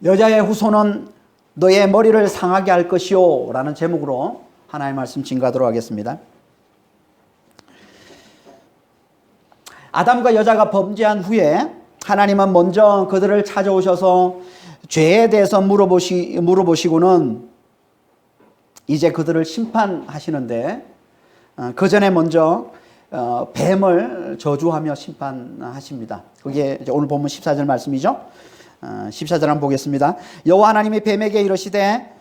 여자의 후손은 너의 머리를 상하게 할 것이요 라는 제목으로 하나님의 말씀 증거하도록 하겠습니다. 아담과 여자가 범죄한 후에 하나님은 먼저 그들을 찾아오셔서 죄에 대해서 물어보시고는 이제 그들을 심판하시는데, 그 전에 먼저 뱀을 저주하며 심판하십니다. 그게 오늘 본문 14절 말씀이죠. 14절 한번 보겠습니다. 여호와 하나님이 뱀에게 이르시되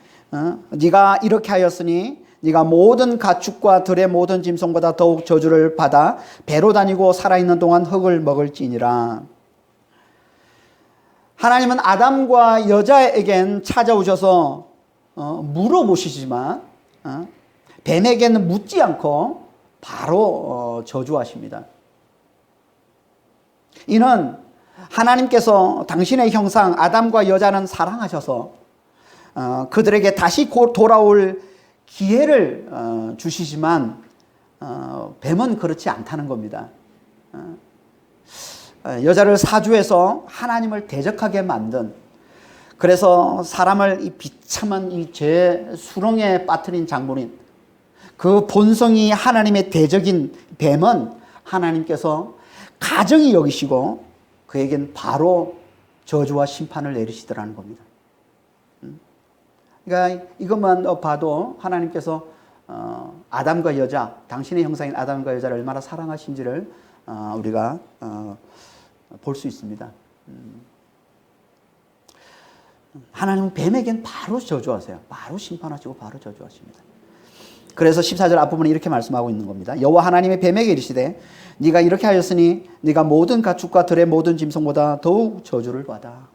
네가 이렇게 하였으니 네가 모든 가축과 들의 모든 짐승보다 더욱 저주를 받아 배로 다니고 살아있는 동안 흙을 먹을지니라. 하나님은 아담과 여자에겐 찾아오셔서 물어보시지만 뱀에게는 묻지 않고 바로 저주하십니다. 이는 하나님께서 당신의 형상 아담과 여자는 사랑하셔서 그들에게 다시 돌아올 기회를 주시지만 뱀은 그렇지 않다는 겁니다. 여자를 사주해서 하나님을 대적하게 만든, 그래서 사람을 이 비참한 이 죄의 수렁에 빠뜨린 장본인, 그 본성이 하나님의 대적인 뱀은 하나님께서 가정이 여기시고 그에겐 바로 저주와 심판을 내리시더라는 겁니다. 그러니까 이것만 봐도 하나님께서 아담과 여자, 당신의 형상인 아담과 여자를 얼마나 사랑하신지를 우리가 볼 수 있습니다. 하나님은 뱀에겐 바로 저주하세요. 바로 심판하시고 바로 저주하십니다. 그래서 14절 앞부분에 이렇게 말씀하고 있는 겁니다. 여호와 하나님의 뱀에게 이르시되 네가 이렇게 하였으니 네가 모든 가축과 들의 모든 짐승보다 더욱 저주를 받아.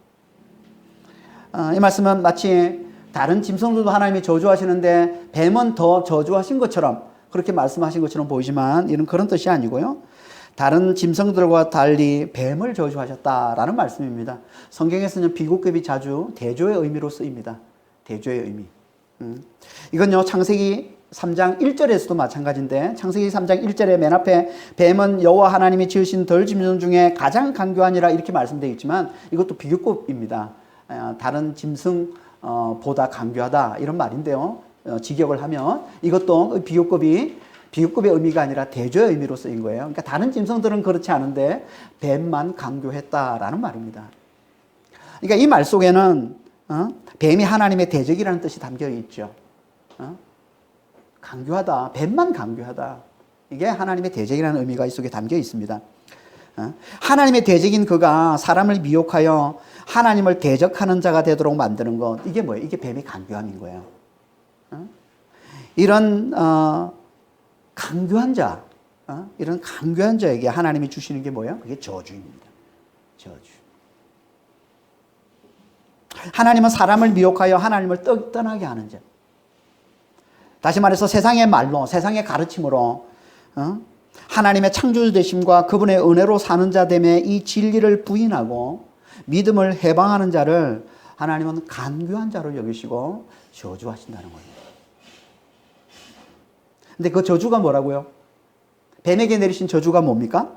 이 말씀은 마치 다른 짐승들도 하나님이 저주하시는데 뱀은 더 저주하신 것처럼 그렇게 말씀하신 것처럼 보이지만 이런 그런 뜻이 아니고요. 다른 짐승들과 달리 뱀을 저주하셨다라는 말씀입니다. 성경에서는 비곡급이 자주 대조의 의미로 쓰입니다. 대조의 의미. 이건요, 창세기 3장 1절에서도 마찬가지인데, 창세기 3장 1절에 맨 앞에 뱀은 여호와 하나님이 지으신 덜 짐승 중에 가장 간교하니라 이렇게 말씀되어 있지만 이것도 비교급입니다. 다른 짐승보다 간교하다 이런 말인데요. 직역을 하면 이것도 비교급의 의미가 아니라 대조의 의미로 쓰인 거예요. 그러니까 다른 짐승들은 그렇지 않은데 뱀만 간교했다라는 말입니다. 그러니까 이 말 속에는 뱀이 하나님의 대적이라는 뜻이 담겨 있죠. 간교하다, 뱀만 간교하다. 이게 하나님의 대적이라는 의미가 이 속에 담겨 있습니다. 하나님의 대적인 그가 사람을 미혹하여 하나님을 대적하는 자가 되도록 만드는 것, 이게 뭐예요? 이게 뱀의 간교함인 거예요. 이런 간교한 자, 이런 간교한 자에게 하나님이 주시는 게 뭐예요? 그게 저주입니다. 저주. 하나님은 사람을 미혹하여 하나님을 떠나게 하는 자. 다시 말해서 세상의 말로, 세상의 가르침으로 하나님의 창조주 되심과 그분의 은혜로 사는 자 됨에 이 진리를 부인하고 믿음을 해방하는 자를 하나님은 간교한 자로 여기시고 저주하신다는 겁니다. 근데 그 저주가 뭐라고요? 뱀에게 내리신 저주가 뭡니까?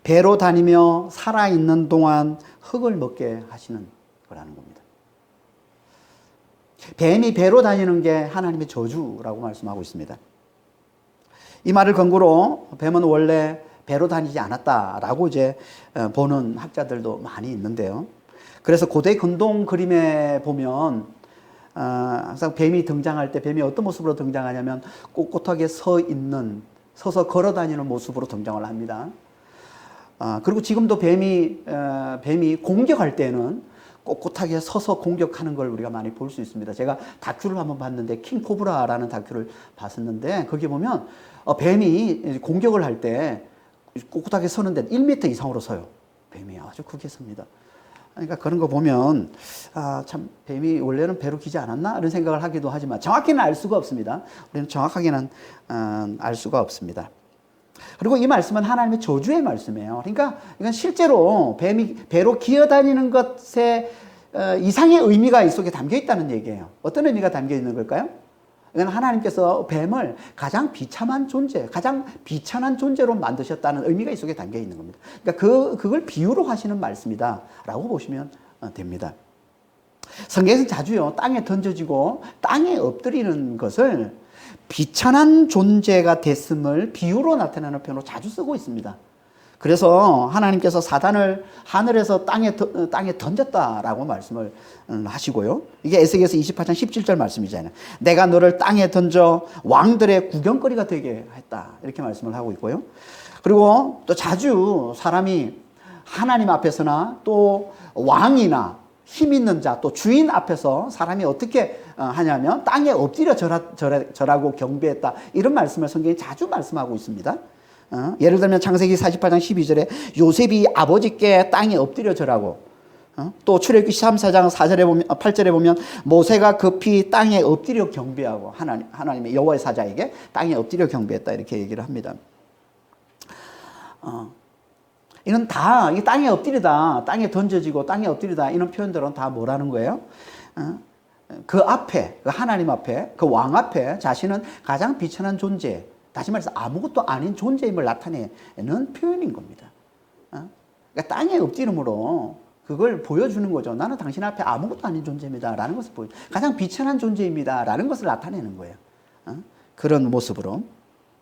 배로 다니며 살아있는 동안 흙을 먹게 하시는 거라는 겁니다. 뱀이 배로 다니는 게 하나님의 저주라고 말씀하고 있습니다. 이 말을 근거로 뱀은 원래 배로 다니지 않았다라고 이제 보는 학자들도 많이 있는데요. 그래서 고대 근동 그림에 보면 항상 뱀이 등장할 때 뱀이 어떤 모습으로 등장하냐면 꼿꼿하게 서서 걸어 다니는 모습으로 등장을 합니다. 그리고 지금도 뱀이 공격할 때는 꼿꼿하게 서서 공격하는 걸 우리가 많이 볼 수 있습니다. 제가 다큐를 한번 봤는데 킹코브라라는 다큐를 봤었는데 거기 보면 뱀이 공격을 할 때 꼿꼿하게 서는데 1m 이상으로 서요. 뱀이 아주 크게 섭니다. 그러니까 그런 거 보면 참 뱀이 원래는 배로 기지 않았나? 이런 생각을 하기도 하지만 정확히는 알 수가 없습니다. 우리는 정확하게는 알 수가 없습니다. 그리고 이 말씀은 하나님의 저주의 말씀이에요. 그러니까 이건 실제로 뱀이 배로 기어다니는 것에 이상의 의미가 이 속에 담겨 있다는 얘기예요. 어떤 의미가 담겨 있는 걸까요? 이건 하나님께서 뱀을 가장 비참한 존재, 가장 비천한 존재로 만드셨다는 의미가 이 속에 담겨 있는 겁니다. 그러니까 그걸 비유로 하시는 말씀이다라고 보시면 됩니다. 성경에서 자주요, 땅에 던져지고 땅에 엎드리는 것을 비천한 존재가 됐음을 비유로 나타내는 표현으로 자주 쓰고 있습니다. 그래서 하나님께서 사단을 하늘에서 땅에 던졌다라고 말씀을 하시고요. 이게 에스겔서 28장 17절 말씀이잖아요. 내가 너를 땅에 던져 왕들의 구경거리가 되게 했다. 이렇게 말씀을 하고 있고요. 그리고 또 자주 사람이 하나님 앞에서나 또 왕이나 힘 있는 자, 또 주인 앞에서 사람이 어떻게 하냐면 땅에 엎드려 절하고 경배했다. 이런 말씀을 성경이 자주 말씀하고 있습니다. 예를 들면 창세기 48장 12절에 요셉이 아버지께 땅에 엎드려 절하고, 또 출애굽기 14장 8절에 보면 모세가 급히 땅에 엎드려 경배하고 하나님의 여호와의 사자에게 땅에 엎드려 경배했다. 이렇게 얘기를 합니다. 이건 다 땅에 엎드리다, 땅에 던져지고 땅에 엎드리다 이런 표현들은 다 뭐라는 거예요? 그 앞에, 그 하나님 앞에, 그 왕 앞에 자신은 가장 비천한 존재, 다시 말해서 아무것도 아닌 존재임을 나타내는 표현인 겁니다. 그러니까 땅에 엎드림으로 그걸 보여주는 거죠. 나는 당신 앞에 아무것도 아닌 존재입니다. 라는 것을 가장 비천한 존재입니다. 라는 것을 나타내는 거예요. 그런 모습으로.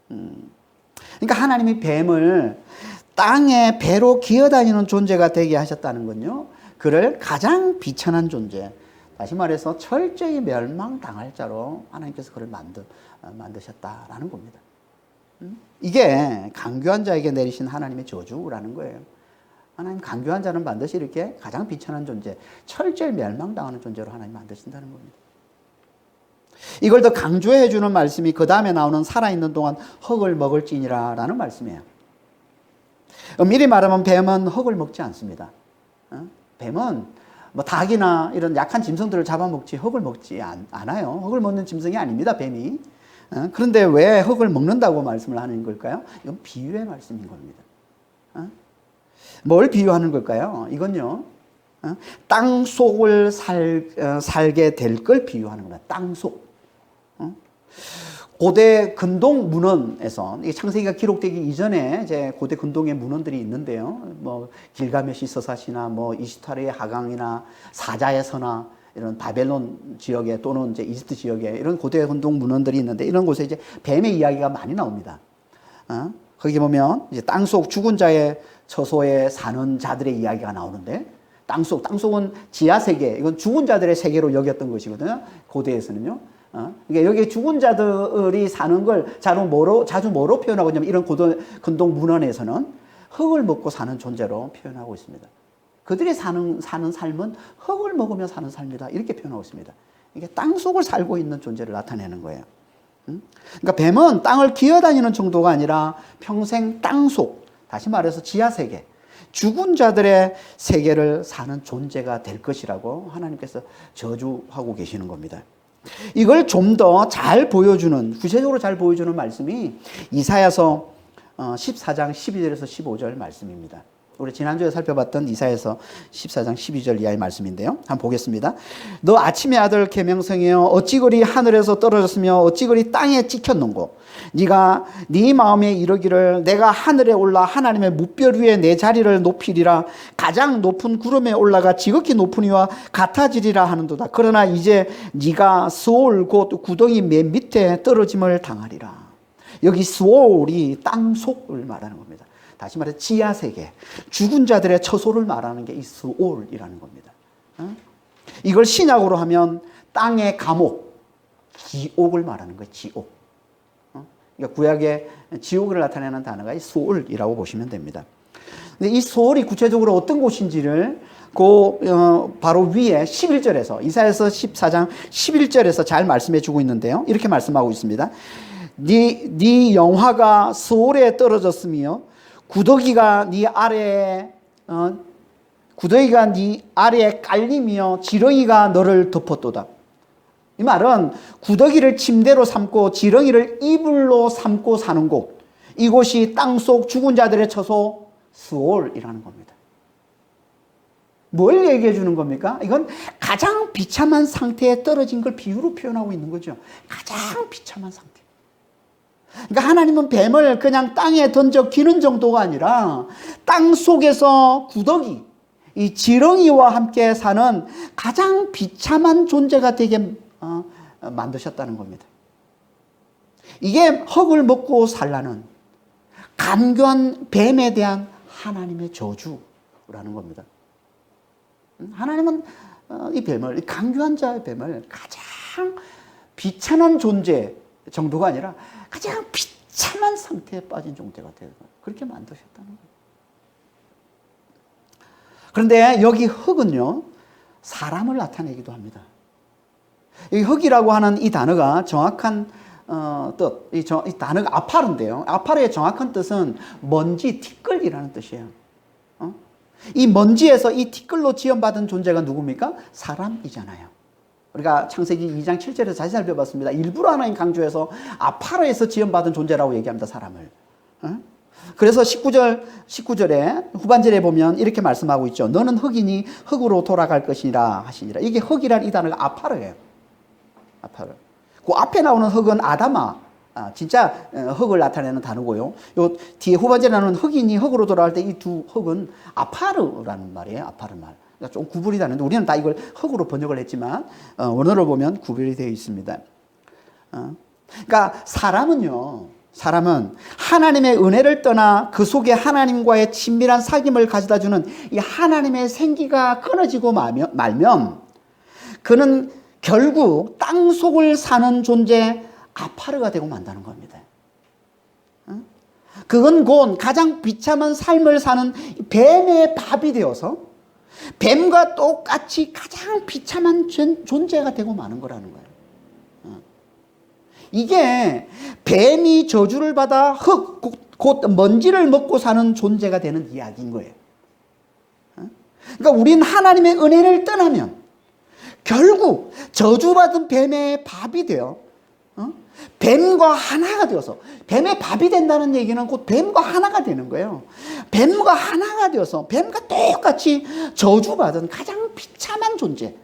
그러니까 하나님이 뱀을 땅에 배로 기어다니는 존재가 되게 하셨다는 건요, 그를 가장 비천한 존재, 다시 말해서 철저히 멸망당할 자로 하나님께서 그를 만드셨다라는 겁니다. 이게 강교한 자에게 내리신 하나님의 저주라는 거예요. 하나님 강교한 자는 반드시 이렇게 가장 비천한 존재, 철저히 멸망당하는 존재로 하나님 만드신다는 겁니다. 이걸 더 강조해 주는 말씀이 그 다음에 나오는 살아있는 동안 흙을 먹을지니라 라는 말씀이에요. 미리 말하면 뱀은 흙을 먹지 않습니다. 뱀은 뭐 닭이나 이런 약한 짐승들을 잡아먹지 흙을 먹지 않아요. 흙을 먹는 짐승이 아닙니다, 뱀이. 그런데 왜 흙을 먹는다고 말씀을 하는 걸까요? 이건 비유의 말씀인 겁니다. 뭘 비유하는 걸까요? 이건요, 땅 속을 살게 될 걸 비유하는 겁니다. 땅 속. 고대 근동 문헌에서, 창세기가 기록되기 이전에 이제 고대 근동의 문헌들이 있는데요. 뭐 길가메시 서사시나 뭐 이시타르의 하강이나 사자의 서나 이런 바벨론 지역에 또는 이제 이집트 지역에 이런 고대 근동 문헌들이 있는데, 이런 곳에 이제 뱀의 이야기가 많이 나옵니다. 거기 보면 이제 땅속 죽은 자의 처소에 사는 자들의 이야기가 나오는데, 땅속은 지하 세계, 이건 죽은 자들의 세계로 여겼던 것이거든요. 고대에서는요. 그러니까 여기 죽은 자들이 사는 걸 자주 뭐로 표현하고 있냐면, 이런 근동 문헌에서는 흙을 먹고 사는 존재로 표현하고 있습니다. 그들이 사는 삶은 흙을 먹으며 사는 삶이다. 이렇게 표현하고 있습니다. 이게 땅 속을 살고 있는 존재를 나타내는 거예요. 그러니까 뱀은 땅을 기어다니는 정도가 아니라 평생 땅 속, 다시 말해서 지하세계, 죽은 자들의 세계를 사는 존재가 될 것이라고 하나님께서 저주하고 계시는 겁니다. 이걸 좀 더 잘 보여주는, 구체적으로 잘 보여주는 말씀이 이사야서 14장 12절에서 15절 말씀입니다. 우리 지난주에 살펴봤던 이사야서 14장 12절 이하의 말씀인데요. 한번 보겠습니다. 너 아침의 아들 계명성이여, 어찌 그리 하늘에서 떨어졌으며 어찌 그리 땅에 찍혔는고. 네가 네 마음에 이르기를 내가 하늘에 올라 하나님의 무별 위에 내 자리를 높이리라. 가장 높은 구름에 올라가 지극히 높은 이와 같아지리라 하는도다. 그러나 이제 네가 스올 곧 구덩이 맨 밑에 떨어짐을 당하리라. 여기 스올이 땅 속을 말하는 겁니다. 다시 말해 지하세계, 죽은 자들의 처소를 말하는 게 이 스올이라는 겁니다. 이걸 신약으로 하면 땅의 감옥, 지옥을 말하는 거예요. 지옥. 그러니까 구약의 지옥을 나타내는 단어가 이 스올이라고 보시면 됩니다. 근데 이 스올이 구체적으로 어떤 곳인지를 바로 위에 11절에서, 이사야서 14장 11절에서 잘 말씀해 주고 있는데요. 이렇게 말씀하고 있습니다. 네 영화가 스올에 떨어졌으며 구더기가 네 아래에 깔리며 지렁이가 너를 덮었도다. 이 말은 구더기를 침대로 삼고 지렁이를 이불로 삼고 사는 곳, 이곳이 땅속 죽은 자들의 처소 스올이라는 겁니다. 뭘 얘기해 주는 겁니까? 이건 가장 비참한 상태에 떨어진 걸 비유로 표현하고 있는 거죠. 가장 비참한 상태. 그러니까 하나님은 뱀을 그냥 땅에 던져 기는 정도가 아니라 땅 속에서 구더기, 이 지렁이와 함께 사는 가장 비참한 존재가 되게 만드셨다는 겁니다. 이게 흙을 먹고 살라는 간교한 뱀에 대한 하나님의 저주라는 겁니다. 하나님은 이 뱀을, 이 간교한 자의 뱀을 가장 비참한 존재 정도가 아니라 가장 비참한 상태에 빠진 존재가 되는 거예요. 그렇게 만드셨다는 거예요. 그런데 여기 흙은요, 사람을 나타내기도 합니다. 이 흙이라고 하는 이 단어가 정확한 뜻, 이 단어가 아파르인데요. 아파르의 정확한 뜻은 먼지, 티끌이라는 뜻이에요. 이 먼지에서 이 티끌로 지원받은 존재가 누굽니까? 사람이잖아요. 우리가 창세기 2장 7절에서 자세히 살펴봤습니다. 일부러 하나님 강조해서 아파르에서 지원받은 존재라고 얘기합니다, 사람을. 그래서 19절에 후반절에 보면 이렇게 말씀하고 있죠. 너는 흙이니 흙으로 돌아갈 것이니라 하시니라. 이게 흙이란 이 단어가 아파르예요. 아파르. 그 앞에 나오는 흙은 아다마, 진짜 흙을 나타내는 단어고요. 요 뒤에 후반절에 나오는 흙이니 흙으로 돌아갈 때 이 두 흙은 아파르라는 말이에요. 아파르 말. 그러니까 좀 구분이 되는데 우리는 다 이걸 흙으로 번역을 했지만 원어를 보면 구별이 되어 있습니다. 그러니까 사람은 하나님의 은혜를 떠나 그 속에 하나님과의 친밀한 사귐을 가져다주는 이 하나님의 생기가 끊어지고 말면 그는 결국 땅 속을 사는 존재 아파르가 되고 만다는 겁니다. 그건 곧 가장 비참한 삶을 사는 뱀의 밥이 되어서 뱀과 똑같이 가장 비참한 존재가 되고 마는 거라는 거예요. 이게 뱀이 저주를 받아 흙, 곧 먼지를 먹고 사는 존재가 되는 이야기인 거예요. 그러니까 우린 하나님의 은혜를 떠나면 결국 저주받은 뱀의 밥이 되어 뱀과 하나가 되어서, 뱀의 밥이 된다는 얘기는 곧 뱀과 하나가 되는 거예요. 뱀과 하나가 되어서 뱀과 똑같이 저주받은 가장 비참한 존재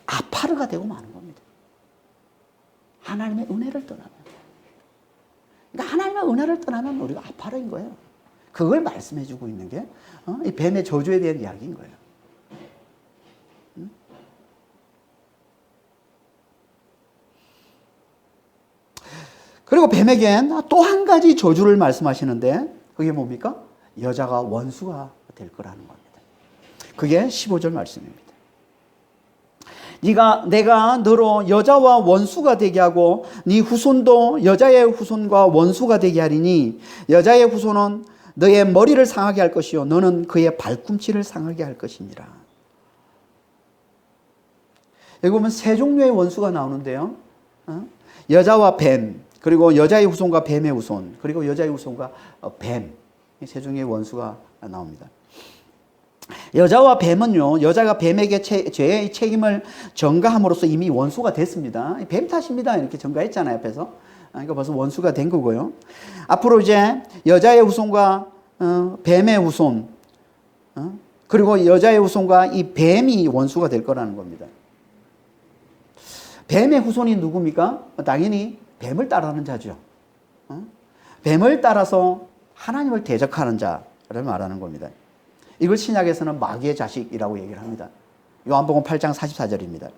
아파르가 되고 마는 겁니다. 하나님의 은혜를 떠나면. 그러니까 하나님의 은혜를 떠나면 우리가 아파르인 거예요. 그걸 말씀해 주고 있는 게 이 뱀의 저주에 대한 이야기인 거예요. 그리고 뱀에겐 또 한 가지 저주를 말씀하시는데 그게 뭡니까? 여자가 원수가 될 거라는 겁니다. 그게 15절 말씀입니다. 내가 너로 여자와 원수가 되게 하고 네 후손도 여자의 후손과 원수가 되게 하리니 여자의 후손은 너의 머리를 상하게 할 것이요 너는 그의 발꿈치를 상하게 할 것이니라. 여기 보면 세 종류의 원수가 나오는데요. 여자와 뱀, 그리고 여자의 후손과 뱀의 후손, 그리고 여자의 후손과 뱀, 이 세 종류의 원수가 나옵니다. 여자와 뱀은요, 여자가 뱀에게 죄의 책임을 전가함으로써 이미 원수가 됐습니다. 뱀 탓입니다. 이렇게 전가했잖아요, 앞에서. 그러니까 벌써 원수가 된 거고요. 앞으로 이제 여자의 후손과 뱀의 후손, 그리고 여자의 후손과 이 뱀이 원수가 될 거라는 겁니다. 뱀의 후손이 누굽니까? 당연히 뱀을 따르는 자죠. 뱀을 따라서 하나님을 대적하는 자를 말하는 겁니다. 이걸 신약에서는 마귀의 자식이라고 얘기를 합니다. 요한복음 8장 44절입니다.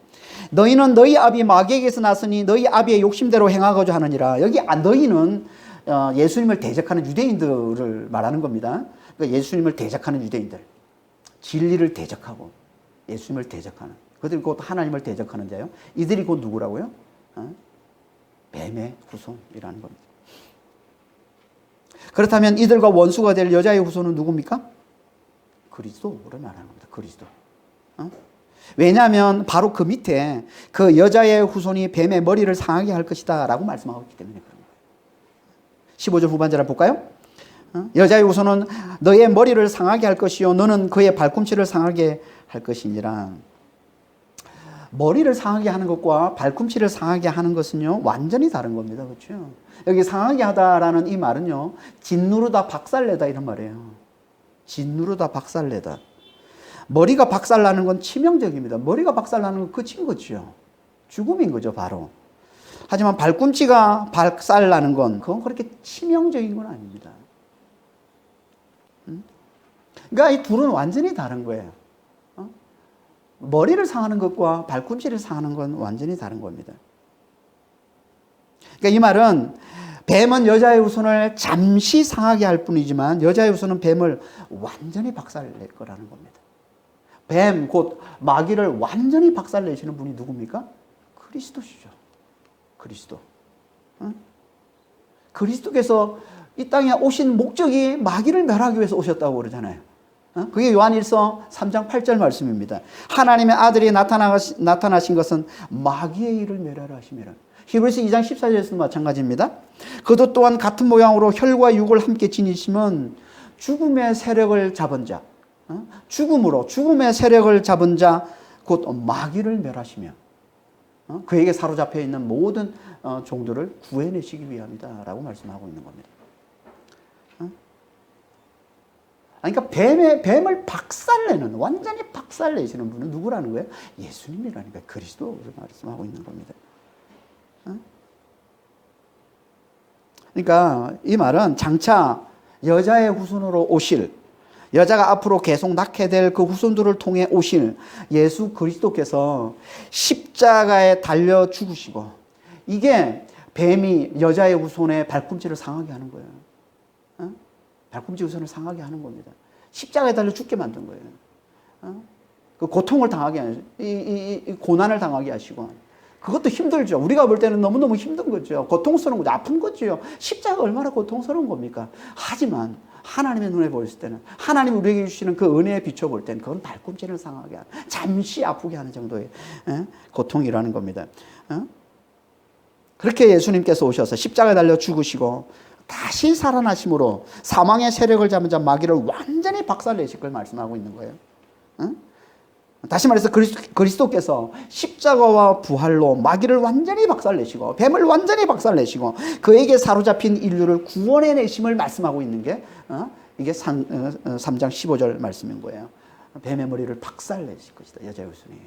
너희는 너희 아비 마귀에게서 났으니 너희 아비의 욕심대로 행하고자 하느니라. 여기 너희는 예수님을 대적하는 유대인들을 말하는 겁니다. 그러니까 예수님을 대적하는 유대인들, 진리를 대적하고 예수님을 대적하는 그들이 곧 하나님을 대적하는 자예요. 이들이 곧 누구라고요? 뱀의 후손이라는 겁니다. 그렇다면 이들과 원수가 될 여자의 후손은 누굽니까? 그리스도를 말하는 겁니다. 그리스도. 왜냐하면 바로 그 밑에 그 여자의 후손이 뱀의 머리를 상하게 할 것이다 라고 말씀하고 있기 때문에 그런 거예요. 15절 후반절 한번 볼까요? 여자의 후손은 너의 머리를 상하게 할 것이요 너는 그의 발꿈치를 상하게 할 것이니라. 머리를 상하게 하는 것과 발꿈치를 상하게 하는 것은요 완전히 다른 겁니다. 그렇죠? 여기 상하게 하다라는 이 말은요 짓누르다 박살내다 이런 말이에요. 짓누르다 박살내다. 머리가 박살나는 건 치명적입니다. 머리가 박살나는 건 끝인 거죠. 죽음인 거죠, 바로. 하지만 발꿈치가 박살나는 건 그건 그렇게 치명적인 건 아닙니다. 그러니까 이 둘은 완전히 다른 거예요. 머리를 상하는 것과 발꿈치를 상하는 건 완전히 다른 겁니다. 그러니까 이 말은 뱀은 여자의 후손을 잠시 상하게 할 뿐이지만 여자의 후손은 뱀을 완전히 박살낼 거라는 겁니다. 뱀, 곧 마귀를 완전히 박살내시는 분이 누굽니까? 그리스도시죠. 그리스도. 그리스도께서 이 땅에 오신 목적이 마귀를 멸하기 위해서 오셨다고 그러잖아요. 그게 요한일서 3장 8절 말씀입니다. 하나님의 아들이 나타나신 것은 마귀의 일을 멸하려 하심이라. 히브리서 2장 14절에서도 마찬가지입니다. 그도 또한 같은 모양으로 혈과 육을 함께 지니시면 죽음의 세력을 잡은 자, 죽음의 세력을 잡은 자, 곧 마귀를 멸하시며 그에게 사로잡혀 있는 모든 종들을 구해내시기 위함이다 라고 말씀하고 있는 겁니다. 그러니까 뱀을 박살내는, 완전히 박살내시는 분은 누구라는 거예요? 예수님이라니까. 그리스도를 말씀하고 있는 겁니다. 그러니까 이 말은 장차 여자의 후손으로 오실, 여자가 앞으로 계속 낳게 될 그 후손들을 통해 오실 예수 그리스도께서 십자가에 달려 죽으시고, 이게 뱀이 여자의 후손의 발꿈치를 상하게 하는 거예요. 발꿈치 후손을 상하게 하는 겁니다. 십자가에 달려 죽게 만든 거예요. 그 고통을 당하게, 이 고난을 당하게 하시고, 그것도 힘들죠. 우리가 볼 때는 너무너무 힘든 거죠. 고통스러운 거죠. 아픈 거죠. 십자가 얼마나 고통스러운 겁니까? 하지만 하나님의 눈에 보였을 때는, 하나님이 우리에게 주시는 그 은혜에 비춰볼 때는 그건 발꿈치를 상하게 하는, 잠시 아프게 하는 정도의 고통이라는 겁니다. 그렇게 예수님께서 오셔서 십자가에 달려 죽으시고 다시 살아나심으로 사망의 세력을 잡은 자 마귀를 완전히 박살내실 걸 말씀하고 있는 거예요. 다시 말해서 그리스도께서 십자가와 부활로 마귀를 완전히 박살내시고 뱀을 완전히 박살내시고 그에게 사로잡힌 인류를 구원해내심을 말씀하고 있는 게 이게 3장 15절 말씀인 거예요. 뱀의 머리를 박살내실 것이다. 여자의 후손이.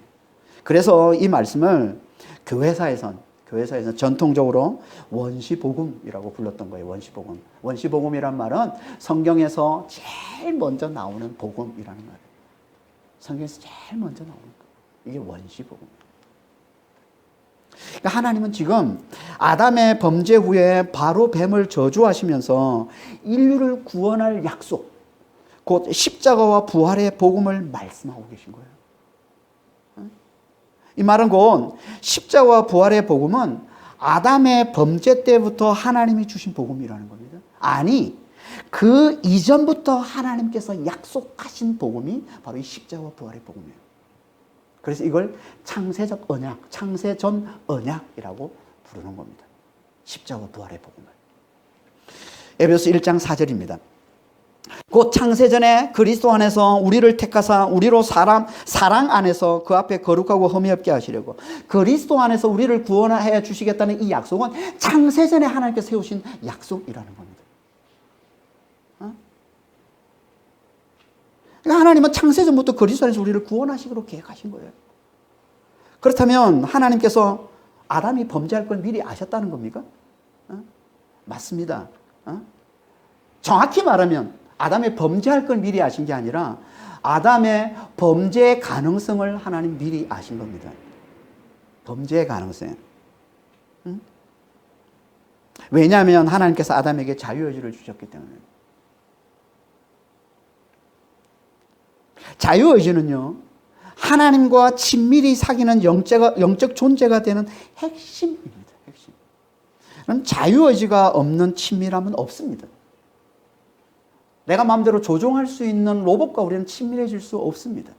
그래서 이 말씀을 교회사에선 전통적으로 원시복음이라고 불렀던 거예요. 원시복음. 원시복음이란 말은 성경에서 제일 먼저 나오는 복음이라는 말이에요. 성경에서 제일 먼저 나오는 거. 이게 원시복음이에요. 그러니까 하나님은 지금 아담의 범죄 후에 바로 뱀을 저주하시면서 인류를 구원할 약속, 곧 십자가와 부활의 복음을 말씀하고 계신 거예요. 이 말은 곧 십자가와 부활의 복음은 아담의 범죄 때부터 하나님이 주신 복음이라는 겁니다. 아니, 그 이전부터 하나님께서 약속하신 복음이 바로 이 십자가와 부활의 복음이에요. 그래서 이걸 창세적 언약, 창세전 언약이라고 부르는 겁니다. 십자가와 부활의 복음을. 에베소서 1장 4절입니다. 곧 창세전에 그리스도 안에서 우리를 택하사 우리로 사랑 안에서 그 앞에 거룩하고 흠이 없게 하시려고, 그리스도 안에서 우리를 구원해 주시겠다는 이 약속은 창세전에 하나님께서 세우신 약속이라는 겁니다. 그러니까 하나님은 창세전부터 그리스도 안에서 우리를 구원하시기로 계획하신 거예요. 그렇다면 하나님께서 아담이 범죄할 걸 미리 아셨다는 겁니까? 맞습니다. 정확히 말하면 아담의 범죄할 걸 미리 아신 게 아니라 아담의 범죄의 가능성을 하나님 미리 아신 겁니다. 범죄의 가능성. 왜냐하면 하나님께서 아담에게 자유의지를 주셨기 때문에. 자유의지는요, 하나님과 친밀히 사귀는 영적 존재가 되는 핵심입니다. 핵심. 그럼 자유의지가 없는 친밀함은 없습니다. 내가 마음대로 조종할 수 있는 로봇과 우리는 친밀해질 수 없습니다.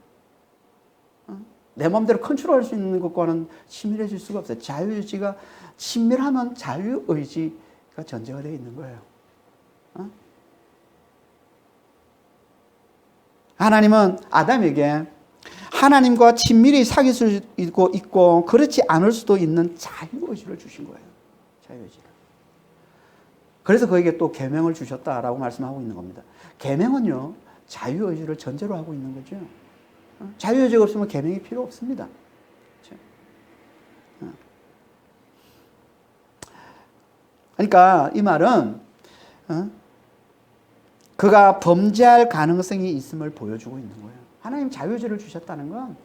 내 마음대로 컨트롤할 수 있는 것과는 친밀해질 수가 없어요. 자유의지가, 친밀하면 자유의지가 전제가 되어 있는 거예요. 하나님은 아담에게 하나님과 친밀히 사귈 수 있고 그렇지 않을 수도 있는 자유의지를 주신 거예요. 자유의지를. 그래서 그에게 또 계명을 주셨다라고 말씀하고 있는 겁니다. 계명은요, 자유의지를 전제로 하고 있는 거죠. 자유의지가 없으면 계명이 필요 없습니다. 그러니까 이 말은 그가 범죄할 가능성이 있음을 보여주고 있는 거예요. 하나님 자유의지를 주셨다는 건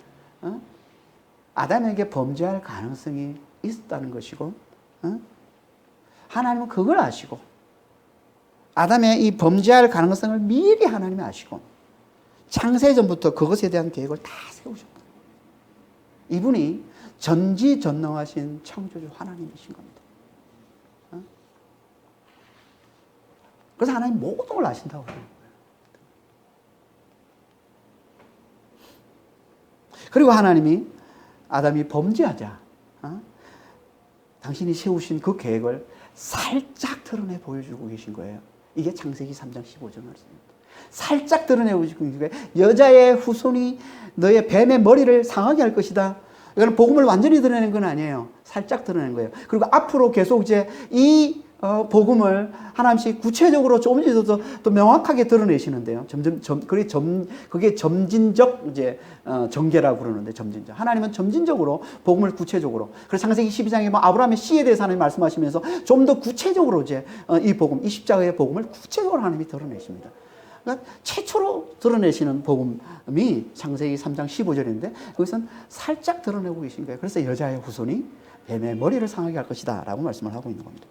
아담에게 범죄할 가능성이 있었다는 것이고, 하나님은 그걸 아시고, 아담의 이 범죄할 가능성을 미리 하나님이 아시고, 창세전부터 그것에 대한 계획을 다 세우셨다. 이분이 전지전능하신 창조주 하나님이신 겁니다. 그래서 하나님 모든 걸 아신다고 그래요. 그리고 하나님이 아담이 범죄하자, 당신이 세우신 그 계획을 살짝 드러내 보여주고 계신 거예요. 이게 창세기 3장 15절 말씀입니다. 살짝 드러내고 계신 거예요. 여자의 후손이 너의 뱀의 머리를 상하게 할 것이다. 이거는 복음을 완전히 드러내는 건 아니에요. 살짝 드러낸 거예요. 그리고 앞으로 계속 이제 이 복음을 하나님씩 구체적으로 조금씩 더 명확하게 드러내시는데요. 그게 점진적 이제 전개라고 그러는데, 점진적. 하나님은 점진적으로 복음을 구체적으로. 그래서 창세기 12장에 뭐 아브라함의 씨에 대해서 하나님 말씀하시면서 좀 더 구체적으로 이제 이 복음, 이 십자가의 복음을 구체적으로 하나님이 드러내십니다. 그러니까 최초로 드러내시는 복음이 창세기 3장 15절인데 여기서는 살짝 드러내고 계신 거예요. 그래서 여자의 후손이 뱀의 머리를 상하게 할 것이다 라고 말씀을 하고 있는 겁니다.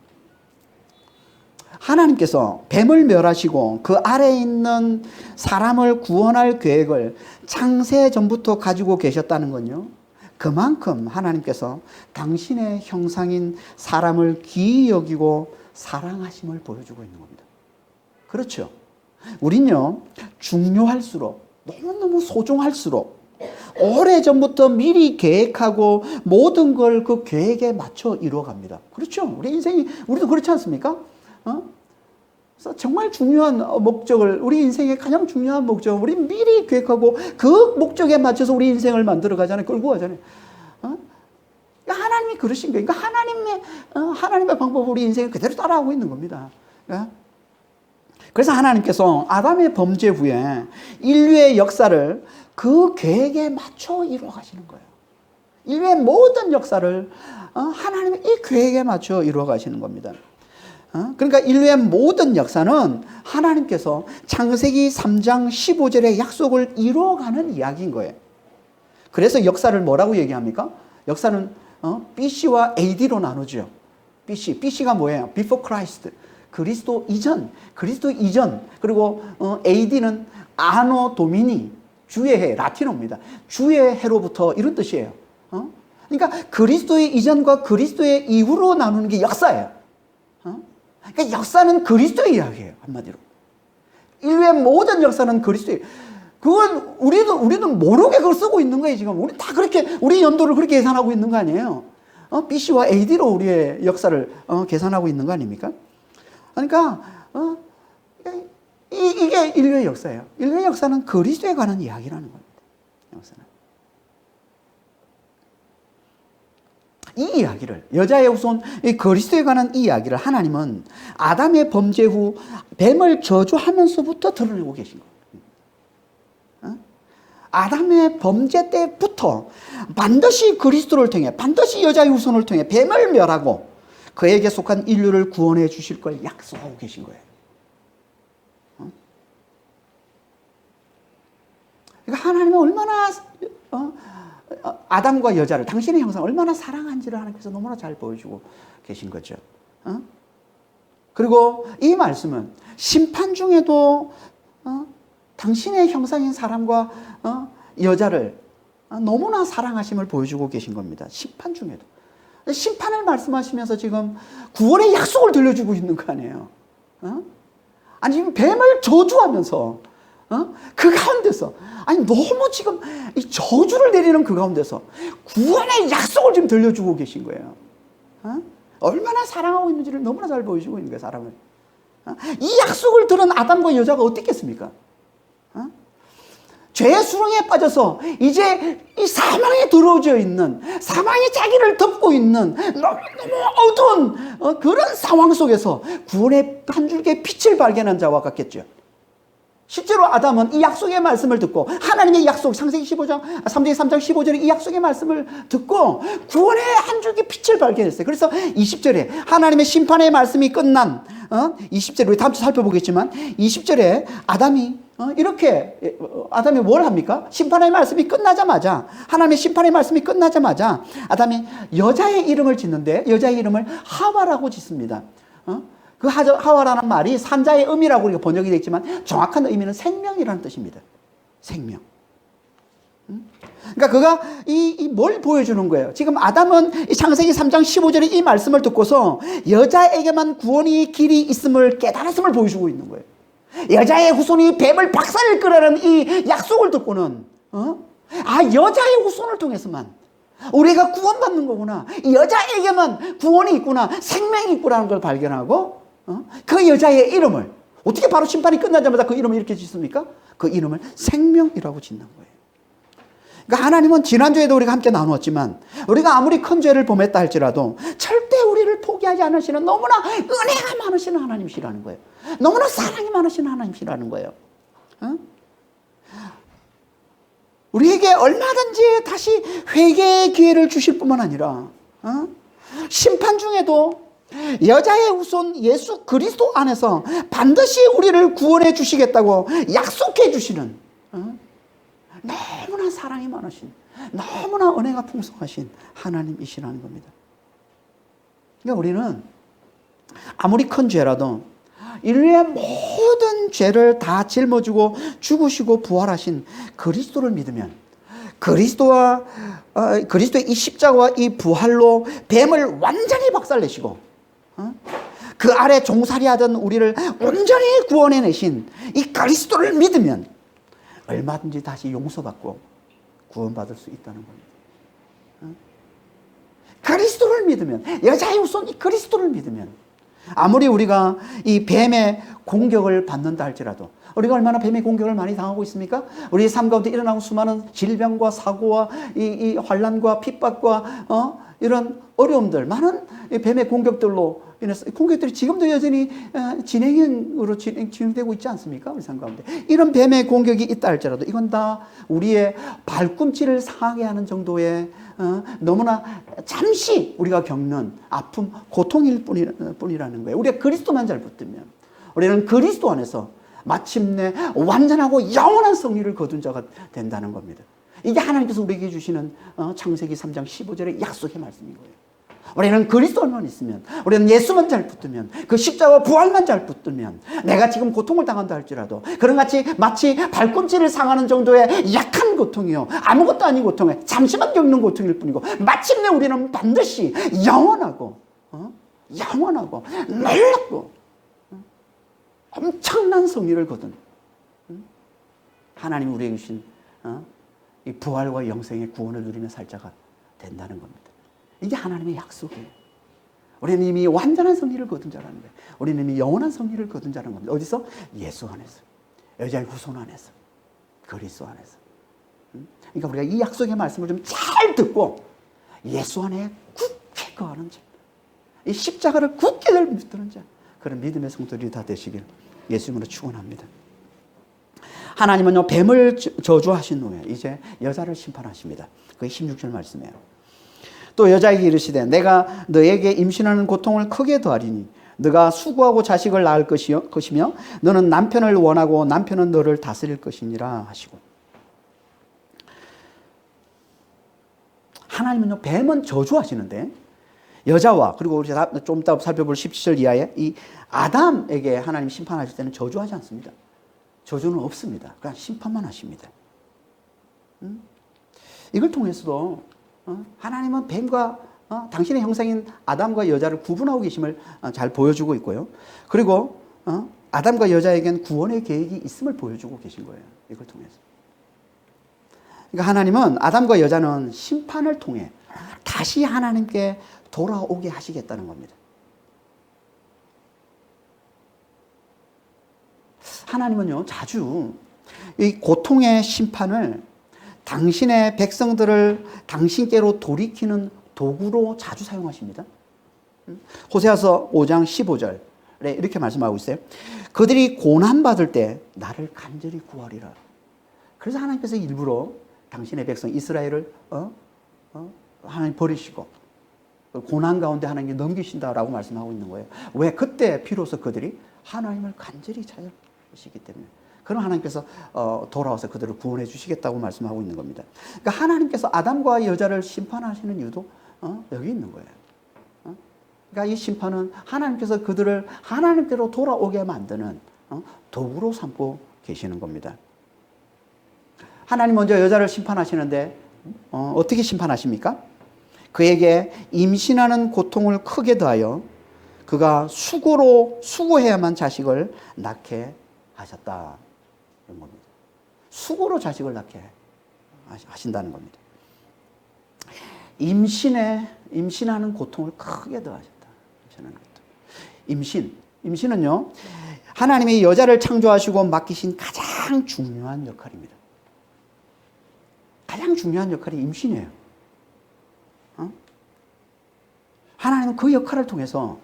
하나님께서 뱀을 멸하시고 그 아래에 있는 사람을 구원할 계획을 창세 전부터 가지고 계셨다는 건요, 그만큼 하나님께서 당신의 형상인 사람을 귀히 여기고 사랑하심을 보여주고 있는 겁니다. 그렇죠. 우린요, 중요할수록, 너무너무 소중할수록 오래전부터 미리 계획하고 모든 걸 그 계획에 맞춰 이루어갑니다. 그렇죠. 우리 인생이, 우리도 그렇지 않습니까? 그래서 정말 중요한 목적을, 우리 인생의 가장 중요한 목적을 우리 미리 계획하고 그 목적에 맞춰서 우리 인생을 만들어 가잖아요. 끌고 가잖아요. 하나님이 그러신 거예요. 그러니까 하나님의 방법으로 우리 인생을 그대로 따라하고 있는 겁니다. 그래서 하나님께서 아담의 범죄 후에 인류의 역사를 그 계획에 맞춰 이루어 가시는 거예요. 인류의 모든 역사를 하나님의 이 계획에 맞춰 이루어 가시는 겁니다. 그러니까 인류의 모든 역사는 하나님께서 창세기 3장 15절의 약속을 이루어가는 이야기인 거예요. 그래서 역사를 뭐라고 얘기합니까? 역사는 BC와 AD로 나누죠. BC가 뭐예요? Before Christ. 그리스도 이전. 그리고 AD는 아노 도미니, 주의 해, 라틴어입니다. 주의 해로부터, 이런 뜻이에요. 그러니까 그리스도의 이전과 그리스도의 이후로 나누는 게 역사예요. 그러니까 역사는 그리스도의 이야기예요, 한마디로. 인류의 모든 역사는 그리스도의. 그건 우리도 모르게 그걸 쓰고 있는 거예요, 지금. 우리 다 그렇게, 우리 연도를 그렇게 계산하고 있는 거 아니에요? BC와 AD로 우리의 역사를 계산하고 있는 거 아닙니까? 그러니까 이게 인류의 역사예요. 인류의 역사는 그리스도에 관한 이야기라는 겁니다. 역사는. 이 이야기를, 여자의 후손 그리스도에 관한 이 이야기를 하나님은 아담의 범죄 후 뱀을 저주하면서부터 드러내고 계신 거예요. 아담의 범죄 때부터 반드시 그리스도를 통해, 반드시 여자의 후손을 통해 뱀을 멸하고 그에게 속한 인류를 구원해 주실 걸 약속하고 계신 거예요. 그러니까 하나님은 얼마나 아담과 여자를, 당신의 형상을 얼마나 사랑한지를 하나님께서 너무나 잘 보여주고 계신 거죠. 그리고 이 말씀은 심판 중에도 당신의 형상인 사람과 여자를 너무나 사랑하심을 보여주고 계신 겁니다. 심판 중에도. 심판을 말씀하시면서 지금 구원의 약속을 들려주고 있는 거 아니에요. 아니, 지금 뱀을 저주하면서 그 가운데서, 아니 너무 지금 이 저주를 내리는 그 가운데서 구원의 약속을 지금 들려주고 계신 거예요. 얼마나 사랑하고 있는지를 너무나 잘 보여주고 있는 거예요, 사람을. 이 약속을 들은 아담과 여자가 어떻겠습니까? 죄의 수렁에 빠져서 이제 이 사망에 들어져 있는, 사망이 자기를 덮고 있는 너무 어두운 그런 상황 속에서 구원의 한 줄기의 빛을 발견한 자와 같겠죠. 실제로 아담은 이 약속의 말씀을 듣고, 하나님의 약속, 창세기 3장 15절의 이 약속의 말씀을 듣고 구원의 한 줄기 빛을 발견했어요. 그래서 20절에 하나님의 심판의 말씀이 끝난 20절에 우리 다음 주 살펴보겠지만 20절에 아담이 이렇게 아담이 뭘 합니까? 심판의 말씀이 끝나자마자, 하나님의 심판의 말씀이 끝나자마자 아담이 여자의 이름을 짓는데 여자의 이름을 하와라고 짓습니다. 그 하와라는 말이 산자의 의미라고 우리가 번역이 되어 있지만 정확한 의미는 생명이라는 뜻입니다. 생명. 그러니까 그가 뭘 보여주는 거예요? 지금 아담은 창세기 3장 15절의 이 말씀을 듣고서 여자에게만 구원의 길이 있음을 깨달았음을 보여주고 있는 거예요. 여자의 후손이 뱀을 박살낼 거라는 이 약속을 듣고는 여자의 후손을 통해서만 우리가 구원받는 거구나. 이 여자에게만 구원이 있구나. 생명이 있구나는 걸 발견하고 그 여자의 이름을 어떻게 바로 심판이 끝나자마자 그 이름을 이렇게 짓습니까? 그 이름을 생명이라고 짓는 거예요. 그러니까 하나님은 지난주에도 우리가 함께 나누었지만 우리가 아무리 큰 죄를 범했다 할지라도 절대 우리를 포기하지 않으시는 너무나 은혜가 많으시는 하나님이시라는 거예요. 너무나 사랑이 많으신 하나님이시라는 거예요. 우리에게 얼마든지 다시 회개의 기회를 주실 뿐만 아니라 심판 중에도 여자의 후손 예수 그리스도 안에서 반드시 우리를 구원해 주시겠다고 약속해 주시는 너무나 사랑이 많으신, 너무나 은혜가 풍성하신 하나님이시라는 겁니다. 그러니까 우리는 아무리 큰 죄라도 인류의 모든 죄를 다 짊어지고 죽으시고 부활하신 그리스도를 믿으면 그리스도의 이 십자가와 이 부활로 뱀을 완전히 박살내시고 그 아래 종살이하던 우리를 온전히 구원해내신 이 그리스도를 믿으면 얼마든지 다시 용서받고 구원받을 수 있다는 겁니다. 그리스도를 믿으면, 여자의 후손 이 그리스도를 믿으면 아무리 우리가 이 뱀의 공격을 받는다 할지라도 우리가 얼마나 뱀의 공격을 많이 당하고 있습니까? 우리 삶 가운데 일어나고 수많은 질병과 사고와 이 환난과 핍박과 이런 어려움들, 많은 뱀의 공격들로 인해서 공격들이 지금도 여전히 진행형으로 진행되고 있지 않습니까? 우리 삶 가운데 이런 뱀의 공격이 있다 할지라도 이건 다 우리의 발꿈치를 상하게 하는 정도의 너무나 잠시 우리가 겪는 아픔, 고통일 뿐이라는 거예요. 우리가 그리스도만 잘 붙들면 우리는 그리스도 안에서 마침내 완전하고 영원한 승리를 거둔 자가 된다는 겁니다. 이게 하나님께서 우리에게 주시는 창세기 3장 15절의 약속의 말씀인 거예요. 우리는 그리스도만 있으면, 우리는 예수만 잘 붙들면, 그 십자가 부활만 잘 붙들면, 내가 지금 고통을 당한다 할지라도 그런 같이 마치 발꿈치를 상하는 정도의 약한 고통이요, 아무것도 아닌 고통에 잠시만 겪는 고통일 뿐이고 마침내 우리는 반드시 영원하고 놀랍고 엄청난 승리를 거둔 하나님이 우리에게 주신 이 부활과 영생의 구원을 누리며 살 자가 된다는 겁니다. 이게 하나님의 약속이에요. 우리는 이미 완전한 승리를 거둔 자라는 거예요. 우리는 이미 영원한 승리를 거둔 자라는 겁니다. 어디서? 예수 안에서, 여자의 후손 안에서, 그리스도 안에서. 그러니까 우리가 이 약속의 말씀을 좀 잘 듣고 예수 안에 굳게 거하는 자, 이 십자가를 굳게 붙드는 자, 그런 믿음의 성도들이 다 되시길 예수님으로 축원합니다. 하나님은요, 뱀을 저주하신 후에 이제 여자를 심판하십니다. 그게 16절 말씀이에요. 또 여자에게 이르시되 내가 너에게 임신하는 고통을 크게 더하리니 너가 수고하고 자식을 낳을 것이며 너는 남편을 원하고 남편은 너를 다스릴 것이니라 하시고. 하나님은요, 뱀은 저주하시는데 여자와, 그리고 우리 좀 이따 살펴볼 17절 이하에 이 아담에게 하나님 심판하실 때는 저주하지 않습니다. 저주는 없습니다. 그냥 심판만 하십니다. 이걸 통해서도 하나님은 뱀과 당신의 형상인 아담과 여자를 구분하고 계심을 잘 보여주고 있고요. 그리고 아담과 여자에겐 구원의 계획이 있음을 보여주고 계신 거예요. 이걸 통해서. 그러니까 하나님은 아담과 여자는 심판을 통해 다시 하나님께 돌아오게 하시겠다는 겁니다. 하나님은요, 자주 이 고통의 심판을 당신의 백성들을 당신께로 돌이키는 도구로 자주 사용하십니다. 호세아서 5장 15절에 이렇게 말씀하고 있어요. 그들이 고난받을 때 나를 간절히 구하리라. 그래서 하나님께서 일부러 당신의 백성 이스라엘을 하나님 버리시고 고난 가운데 하나님께 넘기신다라고 말씀하고 있는 거예요. 왜? 그때 비로소 그들이 하나님을 간절히 찾으시기 때문에. 그럼 하나님께서 돌아와서 그들을 구원해 주시겠다고 말씀하고 있는 겁니다. 그러니까 하나님께서 아담과 여자를 심판하시는 이유도 여기 있는 거예요. 그러니까 이 심판은 하나님께서 그들을 하나님께로 돌아오게 만드는 도구로 삼고 계시는 겁니다. 하나님 먼저 여자를 심판하시는데 어떻게 심판하십니까? 그에게 임신하는 고통을 크게 더하여 그가 수고해야만 자식을 낳게 하셨다. 이런 겁니다. 수고로 자식을 낳게 하신다는 겁니다. 임신하는 고통을 크게 더하셨다. 임신은요, 하나님이 여자를 창조하시고 맡기신 가장 중요한 역할입니다. 가장 중요한 역할이 임신이에요. 하나님은 그 역할을 통해서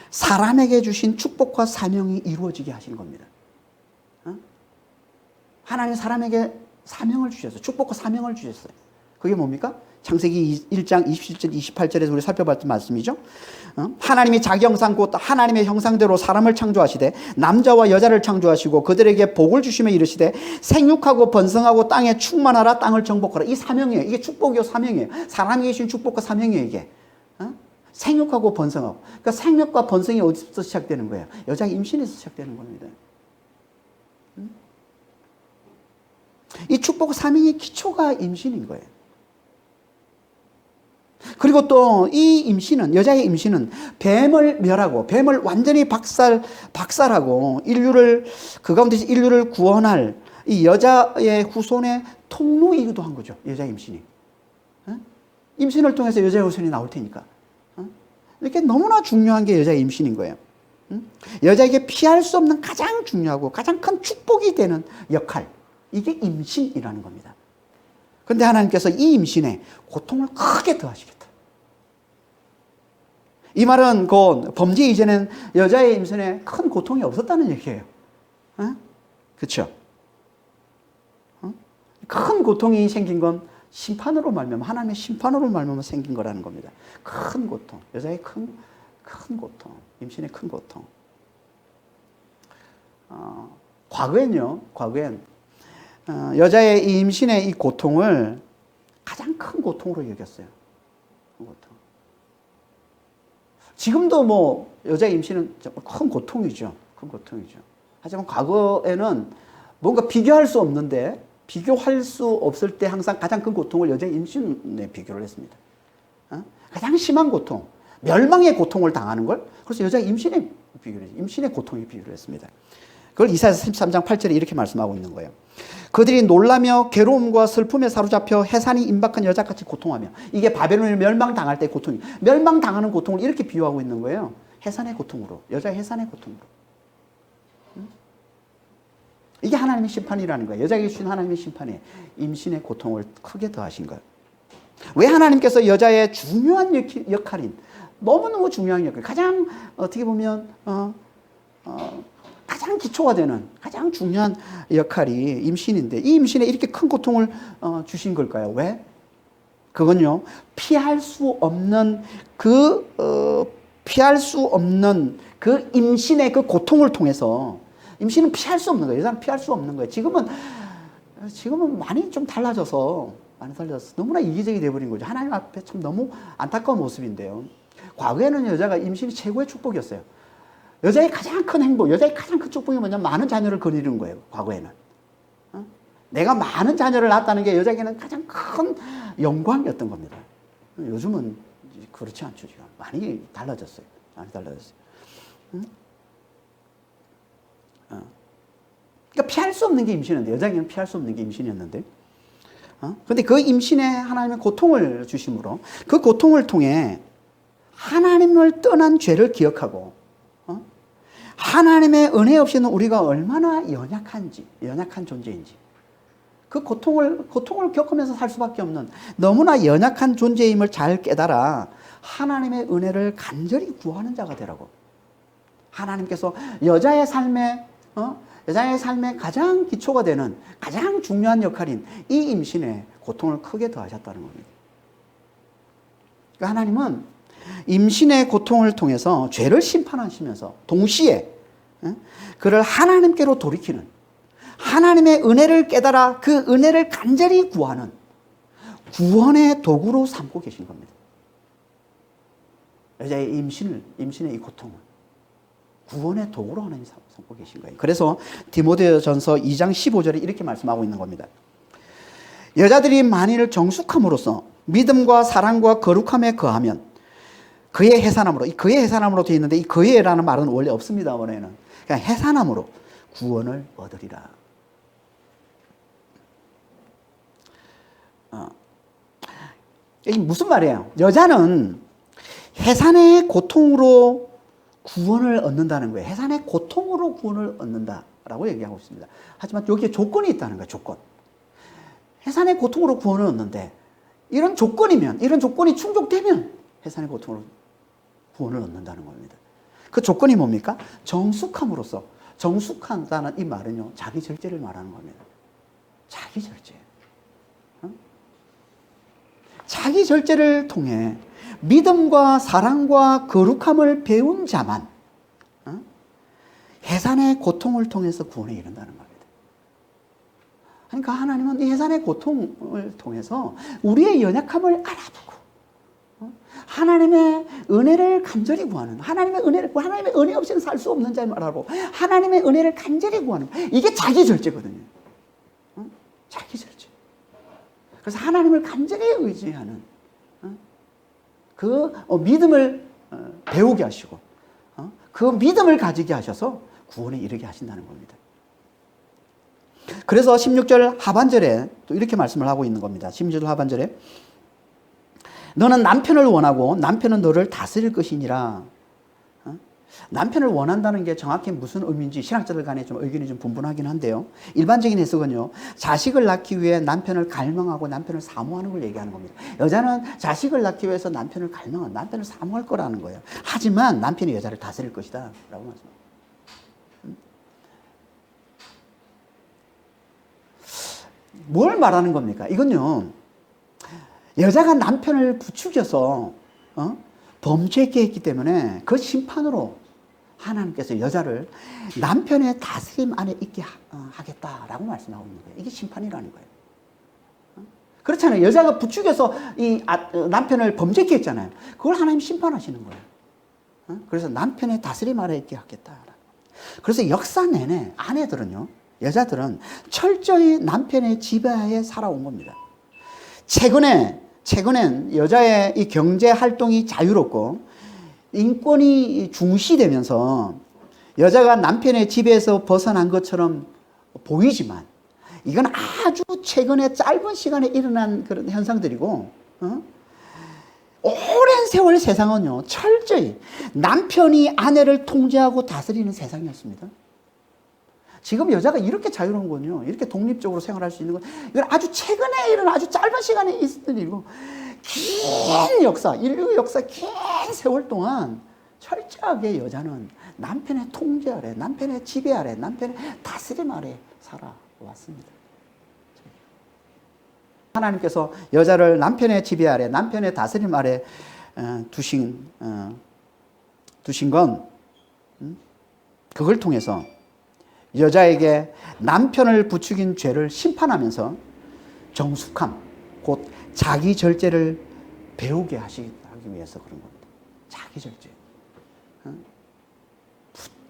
사람에게 주신 축복과 사명이 이루어지게 하신 겁니다. 하나님 사람에게 사명을 주셨어요. 축복과 사명을 주셨어요. 그게 뭡니까? 창세기 1장 27절 28절에서 우리 살펴봤던 말씀이죠. 하나님이 자기 형상 곧 하나님의 형상대로 사람을 창조하시되 남자와 여자를 창조하시고 그들에게 복을 주시며 이르시되 생육하고 번성하고 땅에 충만하라 땅을 정복하라. 이 사명이에요. 이게 축복이요 사명이에요. 사람에게 주신 축복과 사명이에요. 이게 생육하고 번성하고. 그러니까 생육과 번성이 어디서 시작되는 거예요? 여자의 임신에서 시작되는 겁니다. 이 축복과 사명의 기초가 임신인 거예요. 그리고 또 이 임신은, 여자의 임신은 뱀을 멸하고 뱀을 완전히 박살하고 그 가운데서 인류를 구원할 이 여자의 후손의 통로이기도 한 거죠. 여자의 임신이. 임신을 통해서 여자의 후손이 나올 테니까. 이렇게 너무나 중요한 게 여자의 임신인 거예요. 여자에게 피할 수 없는 가장 중요하고 가장 큰 축복이 되는 역할. 이게 임신이라는 겁니다. 그런데 하나님께서 이 임신에 고통을 크게 더하시겠다. 이 말은 곧 범죄 이전엔 여자의 임신에 큰 고통이 없었다는 얘기예요. 그렇죠? 큰 고통이 생긴 건 심판으로 말미암아 하나님의 심판으로 말미암아 생긴 거라는 겁니다. 큰 고통, 여자의 큰 고통, 임신의 큰 고통. 과거엔 여자의 이 임신의 이 고통을 가장 큰 고통으로 여겼어요. 큰 고통. 지금도 뭐 여자의 임신은 큰 고통이죠. 큰 고통이죠. 하지만 과거에는 뭔가 비교할 수 없는데 비교할 수 없을 때 항상 가장 큰 고통을 여자의 임신에 비교를 했습니다. 가장 심한 고통, 멸망의 고통을 당하는 걸 그래서 여자의 임신의 고통에 비교를 했습니다. 그걸 이사야서 33장 8절에 이렇게 말씀하고 있는 거예요. 그들이 놀라며 괴로움과 슬픔에 사로잡혀 해산이 임박한 여자같이 고통하며. 이게 바벨론이 멸망당할 때의 고통이. 멸망당하는 고통을 이렇게 비유하고 있는 거예요. 해산의 고통으로. 여자의 해산의 고통으로. 이게 하나님의 심판이라는 거예요. 여자에게 주신 하나님의 심판이 임신의 고통을 크게 더하신 거예요. 왜 하나님께서 여자의 중요한 역할인, 너무너무 중요한 역할, 가장 어떻게 보면 가장 기초가 되는 가장 중요한 역할이 임신인데 이 임신에 이렇게 큰 고통을 주신 걸까요? 왜? 그건요, 피할 수 없는 그 임신의 그 고통을 통해서. 임신은 피할 수 없는 거예요. 여자는 피할 수 없는 거예요. 지금은 많이 좀 달라져서 너무나 이기적이 되어버린 거죠. 하나님 앞에 참 너무 안타까운 모습인데요. 과거에는 여자가 임신이 최고의 축복이었어요. 여자의 가장 큰 행복, 여자의 가장 큰 축복이 뭐냐면 많은 자녀를 거느리는 거예요. 과거에는. 내가 많은 자녀를 낳았다는 게 여자에게는 가장 큰 영광이었던 겁니다. 요즘은 그렇지 않죠. 지금 많이 달라졌어요. 그러니까 피할 수 없는 게 임신인데, 여자에게는 피할 수 없는 게 임신이었는데, 그런데 그 임신에 하나님의 고통을 주심으로 그 고통을 통해 하나님을 떠난 죄를 기억하고 하나님의 은혜 없이는 우리가 얼마나 연약한 존재인지, 그 고통을 겪으면서 살 수밖에 없는 너무나 연약한 존재임을 잘 깨달아 하나님의 은혜를 간절히 구하는 자가 되라고. 하나님께서 여자의 삶에 가장 기초가 되는 가장 중요한 역할인 이 임신에 고통을 크게 더하셨다는 겁니다. 그러니까 하나님은 임신의 고통을 통해서 죄를 심판하시면서 동시에 그를 하나님께로 돌이키는, 하나님의 은혜를 깨달아 그 은혜를 간절히 구하는 구원의 도구로 삼고 계신 겁니다. 여자의 임신의 이 고통을 구원의 도구로 하나님이 삼고 계신 거예요. 그래서 디모데전서 2장 15절에 이렇게 말씀하고 있는 겁니다. 여자들이 만일 정숙함으로써 믿음과 사랑과 거룩함에 거하면 그의 해산함으로, 이 그의 해산함으로 되어 있는데 이 그의라는 말은 원래 없습니다. 원래는 그냥 해산함으로 구원을 얻으리라. 이게 무슨 말이에요? 여자는 해산의 고통으로 구원을 얻는다는 거예요. 해산의 고통으로 구원을 얻는다라고 얘기하고 있습니다. 하지만 여기에 조건이 있다는 거예요. 조건. 해산의 고통으로 구원을 얻는데 이런 조건이면, 이런 조건이 충족되면 해산의 고통으로 구원을 얻는다는 겁니다. 그 조건이 뭡니까? 정숙함으로써. 정숙한다는 이 말은요, 자기 절제를 말하는 겁니다. 자기 절제. 자기 절제를 통해 믿음과 사랑과 거룩함을 배운 자만 해산의 고통을 통해서 구원에 이른다는 겁니다. 그러니까 하나님은 이 해산의 고통을 통해서 우리의 연약함을 알아보고 하나님의 은혜를 간절히 구하는, 하나님의 은혜 없이는 살 수 없는 자를 알아보고 하나님의 은혜를 간절히 구하는, 이게 자기 절제거든요. 자기 절제. 그래서 하나님을 간절히 의지하는 그 믿음을 배우게 하시고 그 믿음을 가지게 하셔서 구원에 이르게 하신다는 겁니다. 그래서 16절 하반절에 또 이렇게 말씀을 하고 있는 겁니다. 16절 하반절에 너는 남편을 원하고 남편은 너를 다스릴 것이니라. 남편을 원한다는 게 정확히 무슨 의미인지 신학자들 간에 좀 의견이 좀 분분하긴 한데요. 일반적인 해석은요, 자식을 낳기 위해 남편을 갈망하고 남편을 사모하는 걸 얘기하는 겁니다. 여자는 자식을 낳기 위해서 남편을 갈망하고 남편을 사모할 거라는 거예요. 하지만 남편이 여자를 다스릴 것이다 라고 말씀합니다. 뭘 말하는 겁니까? 이건요, 여자가 남편을 부추겨서 범죄했게 했기 때문에 그 심판으로 하나님께서 여자를 남편의 다스림 안에 있게 하겠다라고 말씀하고 있는 거예요. 이게 심판이라는 거예요. 그렇잖아요. 여자가 부추겨서 남편을 범죄했게 했잖아요. 그걸 하나님 심판하시는 거예요. 그래서 남편의 다스림 아래 있게 하겠다. 그래서 역사 내내 아내들은요, 여자들은 철저히 남편의 지배하에 살아온 겁니다. 최근엔 여자의 이 경제 활동이 자유롭고 인권이 중시되면서 여자가 남편의 지배에서 벗어난 것처럼 보이지만 이건 아주 최근에 짧은 시간에 일어난 그런 현상들이고, 오랜 세월 세상은요, 철저히 남편이 아내를 통제하고 다스리는 세상이었습니다. 지금 여자가 이렇게 자유로운 건요, 이렇게 독립적으로 생활할 수 있는 건, 이건 아주 최근에 일어난 아주 짧은 시간에 있었던 일이고, 긴 역사, 인류 역사 긴 세월 동안 철저하게 여자는 남편의 통제 아래, 남편의 지배 아래, 남편의 다스림 아래 살아왔습니다. 하나님께서 여자를 남편의 지배 아래, 남편의 다스림 아래 두신 건 그걸 통해서 여자에게 남편을 부추긴 죄를 심판하면서 정숙함, 곧 자기 절제를 배우게 하기 위해서 그런 겁니다. 자기 절제.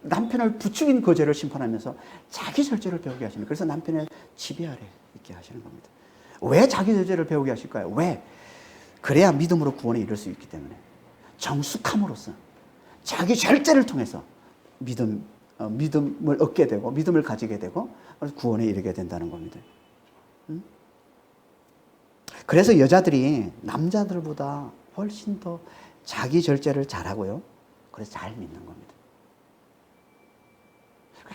남편을 부추긴 그 죄를 심판하면서 자기 절제를 배우게 하시는, 그래서 남편의 지배 아래 있게 하시는 겁니다. 왜 자기 절제를 배우게 하실까요? 왜? 그래야 믿음으로 구원에 이를 수 있기 때문에. 정숙함으로써 자기 절제를 통해서 믿음을 얻게 되고 믿음을 가지게 되고 구원에 이르게 된다는 겁니다. 그래서 여자들이 남자들보다 훨씬 더 자기 절제를 잘하고요. 그래서 잘 믿는 겁니다.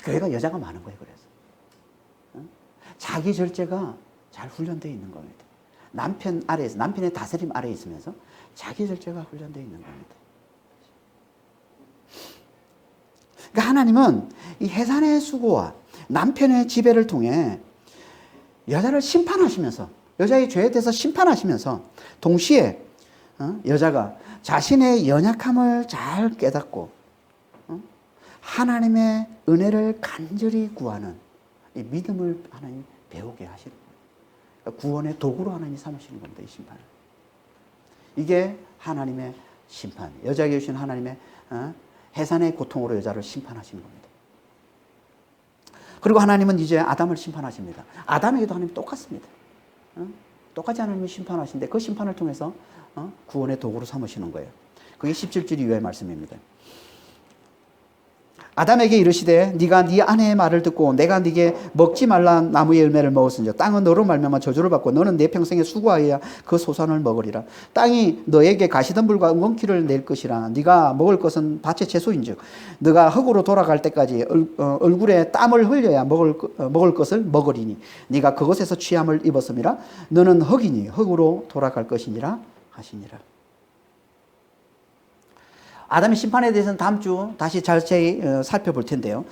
교회가 여자가 많은 거예요. 그래서 자기 절제가 잘 훈련되어 있는 겁니다. 남편 아래에서, 남편의 다스림 아래에 있으면서 자기 절제가 훈련되어 있는 겁니다. 그러니까 하나님은 이 해산의 수고와 남편의 지배를 통해 여자를 심판하시면서, 여자의 죄에 대해서 심판하시면서 동시에 여자가 자신의 연약함을 잘 깨닫고 하나님의 은혜를 간절히 구하는 이 믿음을 하나님 배우게 하시는 거예요. 그러니까 구원의 도구로 하나님이 삼으시는 겁니다. 이 심판을. 이게 하나님의 심판, 여자에게 주신 하나님의 해산의 고통으로 여자를 심판하시는 겁니다. 그리고 하나님은 이제 아담을 심판하십니다. 아담에게도 하나님 똑같습니다. 똑같이 하나님이 심판하시는데 그 심판을 통해서 구원의 도구로 삼으시는 거예요. 그게 17절 이후의 말씀입니다. 아담에게 이르시되 네가 네 아내의 말을 듣고 내가 네게 먹지 말라 나무의 열매를 먹었은즉 땅은 너로 말미암아 저주를 받고 너는 내 평생에 수고하여야 그 소산을 먹으리라. 땅이 너에게 가시덤불과 은근키를 낼 것이라. 네가 먹을 것은 밭의 채소인즉 네가 흙으로 돌아갈 때까지 얼굴에 땀을 흘려야 먹을 것을 먹으리니 네가 그것에서 취함을 입었음이라. 너는 흙이니 흙으로 돌아갈 것이니라 하시니라. 아담의 심판에 대해서는 다음 주 다시 자세히 살펴볼 텐데요.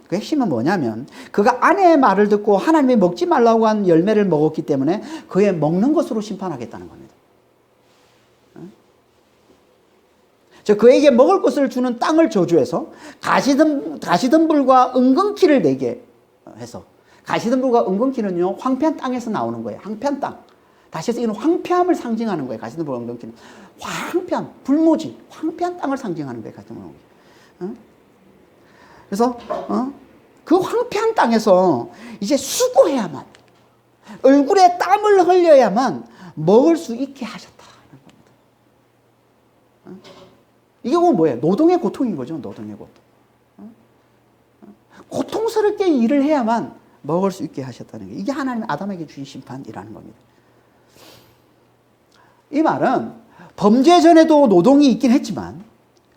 그 핵심은 뭐냐면 그가 아내의 말을 듣고 하나님이 먹지 말라고 한 열매를 먹었기 때문에 그의 먹는 것으로 심판하겠다는 겁니다. 저 그에게 먹을 것을 주는 땅을 저주해서 가시덤불과 은근키를 내게 해서, 가시덤불과 은근키는요 황폐한 땅에서 나오는 거예요. 황폐한 땅. 다시 해서 이는 황폐함을 상징하는 거예요. 가시덤불과 은근키는 황폐한, 불모지, 황폐한 땅을 상징하는 거예요. 가시덤불과 은근키. 그래서 그 황폐한 땅에서 이제 수고해야만, 얼굴에 땀을 흘려야만 먹을 수 있게 하셨다는 겁니다. 이게 뭐예요? 노동의 고통인 거죠. 노동의 고통. 고통스럽게 일을 해야만 먹을 수 있게 하셨다는 게, 이게 하나님 아담에게 주신 심판이라는 겁니다. 이 말은 범죄 전에도 노동이 있긴 했지만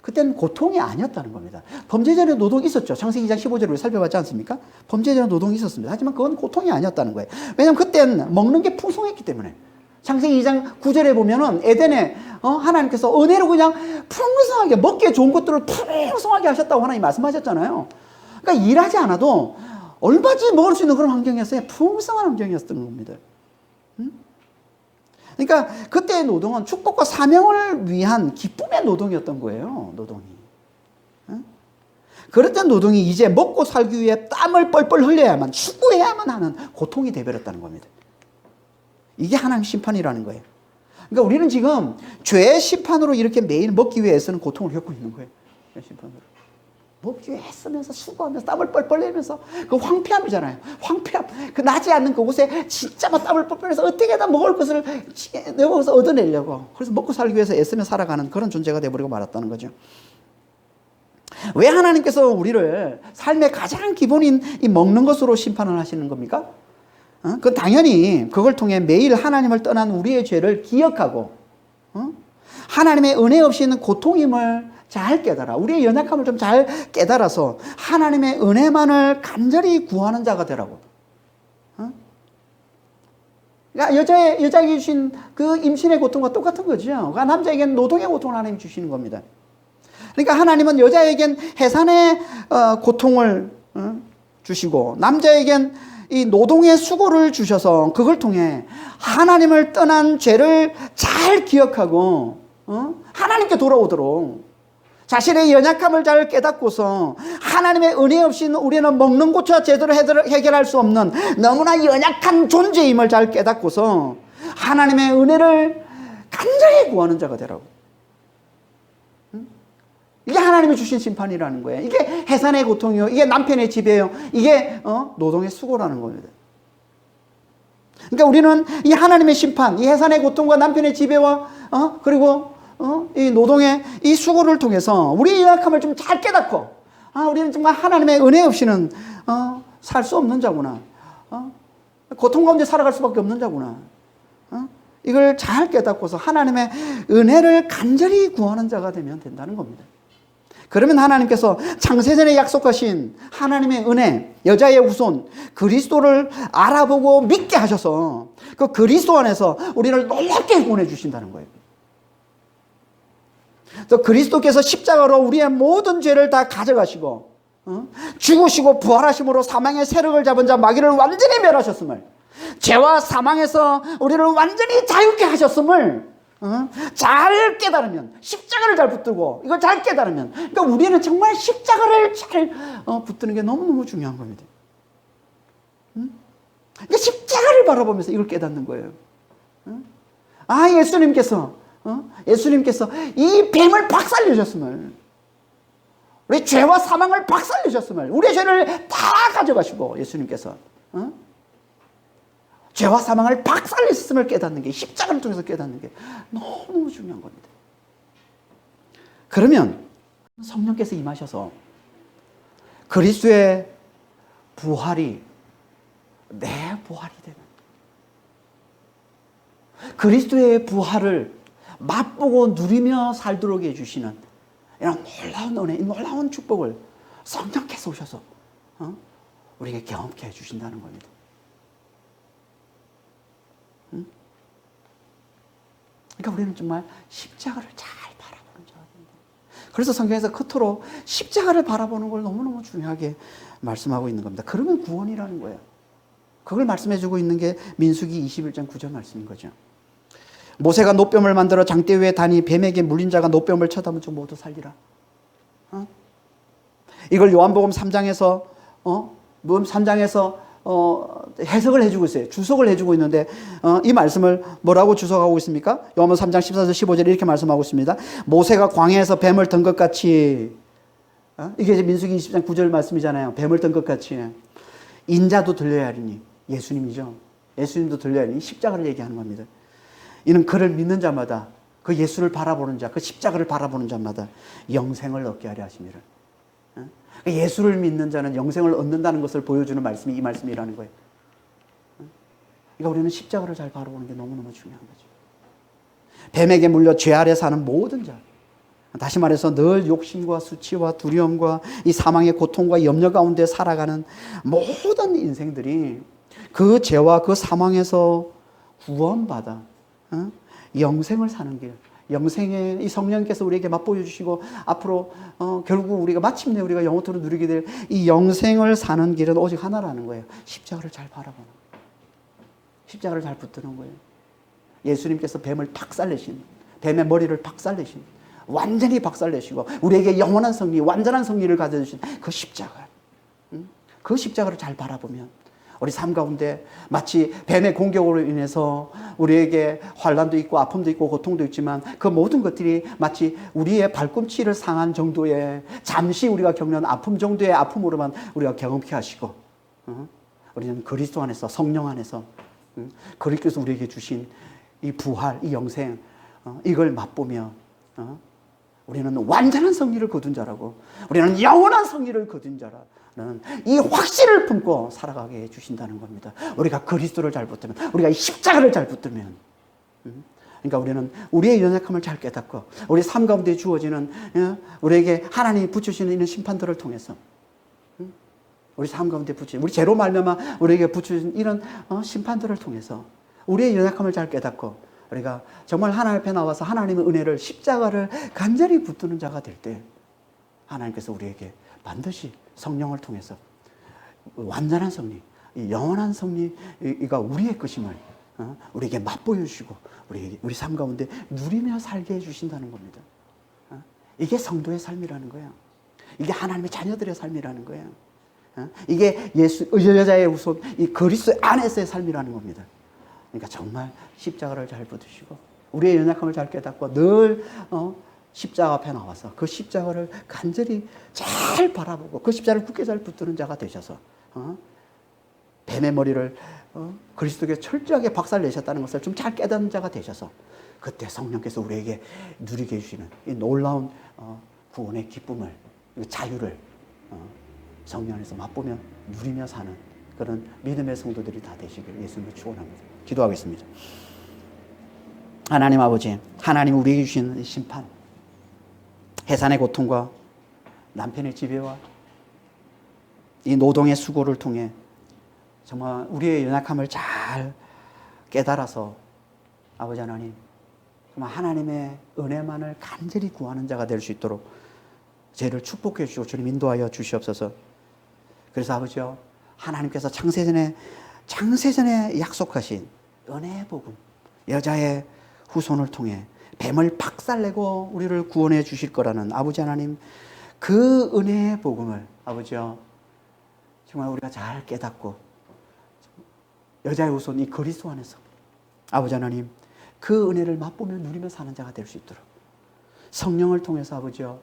그때는 고통이 아니었다는 겁니다. 범죄 전에 노동이 있었죠. 창세기 2장 15절을 우리 살펴봤지 않습니까? 범죄 전에 노동이 있었습니다. 하지만 그건 고통이 아니었다는 거예요. 왜냐하면 그때는 먹는 게 풍성했기 때문에. 창세기 2장 9절에 보면은 에덴에 하나님께서 은혜로 그냥 풍성하게 먹기에 좋은 것들을 풍성하게 하셨다고 하나님 말씀하셨잖아요. 그러니까 일하지 않아도 얼마든지 먹을 수 있는 그런 환경이었어요. 풍성한 환경이었던 겁니다. 그러니까 그때의 노동은 축복과 사명을 위한 기쁨의 노동이었던 거예요. 노동이. 그랬던 노동이 이제 먹고 살기 위해 땀을 뻘뻘 흘려야만, 수고해야만 하는 고통이 되어버렸다는 겁니다. 이게 하나님의 심판이라는 거예요. 그러니까 우리는 지금 죄의 심판으로 이렇게 매일 먹기 위해 애쓰는 고통을 겪고 있는 거예요. 죄의 심판으로. 먹기 위해 애쓰면서 수고하면서 땀을 뻘뻘 흘리면서 그 황폐함이잖아요. 황폐함. 그 나지 않는 그곳에 진짜 막 땀을 뻘뻘 흘려서 어떻게든 먹을 것을 거기서 얻어내려고. 그래서 먹고 살기 위해서 애쓰며 살아가는 그런 존재가 되어버리고 말았다는 거죠. 왜 하나님께서 우리를 삶의 가장 기본인 이 먹는 것으로 심판을 하시는 겁니까? 그건 당연히 그걸 통해 매일 하나님을 떠난 우리의 죄를 기억하고 하나님의 은혜 없이는 고통임을 잘 깨달아, 우리의 연약함을 좀 잘 깨달아서 하나님의 은혜만을 간절히 구하는 자가 되라고. 그러니까 여자에게 주신 그 임신의 고통과 똑같은 거죠. 그러니까 남자에게는 노동의 고통을 하나님이 주시는 겁니다. 그러니까 하나님은 여자에겐 해산의 고통을 주시고 남자에겐 이 노동의 수고를 주셔서 그걸 통해 하나님을 떠난 죄를 잘 기억하고 하나님께 돌아오도록, 자신의 연약함을 잘 깨닫고서 하나님의 은혜 없이는 우리는 먹는 것조차 제대로 해결할 수 없는 너무나 연약한 존재임을 잘 깨닫고서 하나님의 은혜를 간절히 구하는 자가 되라고. 이게 하나님이 주신 심판이라는 거예요. 이게 해산의 고통이요, 이게 남편의 지배요, 이게 노동의 수고라는 겁니다. 그러니까 우리는 이 하나님의 심판, 이 해산의 고통과 남편의 지배와 그리고 이 노동의 이 수고를 통해서 우리의 연약함을 좀 잘 깨닫고, 우리는 정말 하나님의 은혜 없이는 살 수 없는 자구나, 고통 가운데 살아갈 수밖에 없는 자구나, 이걸 잘 깨닫고서 하나님의 은혜를 간절히 구하는 자가 되면 된다는 겁니다. 그러면 하나님께서 창세전에 약속하신 하나님의 은혜, 여자의 후손 그리스도를 알아보고 믿게 하셔서 그 그리스도 안에서 우리를 놀랍게 구원해 주신다는 거예요. 또 그리스도께서 십자가로 우리의 모든 죄를 다 가져가시고 죽으시고 부활하심으로 사망의 세력을 잡은 자 마귀를 완전히 멸하셨음을, 죄와 사망에서 우리를 완전히 자유케 하셨음을 잘 깨달으면, 십자가를 잘 붙들고 이걸 잘 깨달으면, 그러니까 우리는 정말 십자가를 잘 붙드는 게 너무너무 중요한 겁니다. 그러니까 십자가를 바라보면서 이걸 깨닫는 거예요. 아, 예수님께서 이 뱀을 박살내셨음을, 우리 죄와 사망을 박살내셨음을, 우리의 죄를 다 가져가시고 예수님께서 죄와 사망을 박살내셨음을 깨닫는 게, 십자가를 통해서 깨닫는 게 너무너무 중요한 겁니다. 그러면 성령께서 임하셔서 그리스도의 부활이 내 부활이 되는, 그리스도의 부활을 맛보고 누리며 살도록 해주시는 이런 놀라운 은혜, 놀라운 축복을 성령께서 오셔서 우리에게 경험케 해주신다는 겁니다. 그러니까 우리는 정말 십자가를 잘 바라보는 자가 됩니다. 그래서 성경에서 끝으로 십자가를 바라보는 걸 너무너무 중요하게 말씀하고 있는 겁니다. 그러면 구원이라는 거예요. 그걸 말씀해주고 있는 게 민수기 21장 9절 말씀인 거죠. 모세가 노뱀을 만들어 장대 위에 다니 뱀에게 물린 자가 노뱀을 쳐다보면 좀 모두 살리라. 이걸 요한복음 3장에서 해석을 해주고 있어요. 주석을 해주고 있는데 이 말씀을 뭐라고 주석하고 있습니까? 요한복음 3장 14절 15절 이렇게 말씀하고 있습니다. 모세가 광야에서 뱀을 든 것 같이, 이게 이제 민수기 20장 9절 말씀이잖아요. 뱀을 든 것 같이 인자도 들려야 하리니, 예수님이죠. 예수님도 들려야 하리니 십자가를 얘기하는 겁니다. 이는 그를 믿는 자마다, 그 예수를 바라보는 자, 그 십자가를 바라보는 자마다 영생을 얻게 하려 하심이라. 예수를 믿는 자는 영생을 얻는다는 것을 보여주는 말씀이 이 말씀이라는 거예요. 그러니까 우리는 십자가를 잘 바라보는 게 너무너무 중요한 거죠. 뱀에게 물려 죄 아래 사는 모든 자, 다시 말해서 늘 욕심과 수치와 두려움과 이 사망의 고통과 염려 가운데 살아가는 모든 인생들이 그 죄와 그 사망에서 구원받아 영생을 사는 길, 영생의 이 성령께서 우리에게 맛보여 주시고 앞으로 결국 우리가 마침내 우리가 영원토록 누리게 될 이 영생을 사는 길은 오직 하나라는 거예요. 십자가를 잘 바라보는 거예요. 십자가를 잘 붙드는 거예요. 예수님께서 뱀을 박살내신, 뱀의 머리를 박살내신, 완전히 박살내시고 우리에게 영원한 승리, 완전한 승리를 가져주신 그 십자가, 그 십자가를 잘 바라보면 우리 삶 가운데 마치 뱀의 공격으로 인해서 우리에게 환난도 있고 아픔도 있고 고통도 있지만 그 모든 것들이 마치 우리의 발꿈치를 상한 정도의, 잠시 우리가 겪는 아픔 정도의 아픔으로만 우리가 경험케 하시고, 우리는 그리스도 안에서, 성령 안에서 그리스도께서 우리에게 주신 이 부활, 이 영생, 이걸 맛보며 우리는 완전한 승리를 거둔 자라고, 우리는 영원한 승리를 거둔 자라는 이 확신을 품고 살아가게 해주신다는 겁니다. 우리가 그리스도를 잘 붙들면, 우리가 이 십자가를 잘 붙들면, 그러니까 우리는 우리의 연약함을 잘 깨닫고 우리 삶 가운데 주어지는 우리에게 하나님이 붙여주시는 이런 심판들을 통해서, 우리 삶 가운데 붙여주신, 우리 죄로 말미암아 우리에게 붙여주신 이런 심판들을 통해서 우리의 연약함을 잘 깨닫고 우리가 정말 하나님 앞에 나와서 하나님의 은혜를, 십자가를 간절히 붙드는 자가 될 때 하나님께서 우리에게 반드시 성령을 통해서 완전한 승리, 영원한 승리가 우리의 것임을 우리에게 맛보여 주시고 우리 삶 가운데 누리며 살게 해주신다는 겁니다. 이게 성도의 삶이라는 거예요. 이게 하나님의 자녀들의 삶이라는 거예요. 이게 여자의 후손, 이 그리스도 안에서의 삶이라는 겁니다. 그러니까 정말 십자가를 잘 붙드시고 우리의 연약함을 잘 깨닫고 늘 십자가 앞에 나와서 그 십자가를 간절히 잘 바라보고 그 십자가를 굳게 잘 붙드는 자가 되셔서 뱀의 머리를 그리스도께 철저하게 박살내셨다는 것을 좀 잘 깨닫는 자가 되셔서 그때 성령께서 우리에게 누리게 해주시는 이 놀라운 구원의 기쁨을, 자유를 성령 안에서 맛보며 누리며 사는 그런 믿음의 성도들이 다 되시길 예수님을 축원합니다. 기도하겠습니다. 하나님 아버지, 하나님 우리에게 주신 심판, 해산의 고통과 남편의 지배와 이 노동의 수고를 통해 정말 우리의 연약함을 잘 깨달아서 아버지 하나님, 정말 하나님의 은혜만을 간절히 구하는 자가 될 수 있도록 저희를 축복해 주시고 주님 인도하여 주시옵소서. 그래서 아버지요, 하나님께서 창세전에 약속하신 은혜의 복음, 여자의 후손을 통해 뱀을 박살내고 우리를 구원해 주실 거라는 아버지 하나님, 그 은혜의 복음을 아버지요, 정말 우리가 잘 깨닫고 여자의 후손 이 그리스도 안에서 아버지 하나님 그 은혜를 맛보며 누리며 사는 자가 될 수 있도록 성령을 통해서 아버지요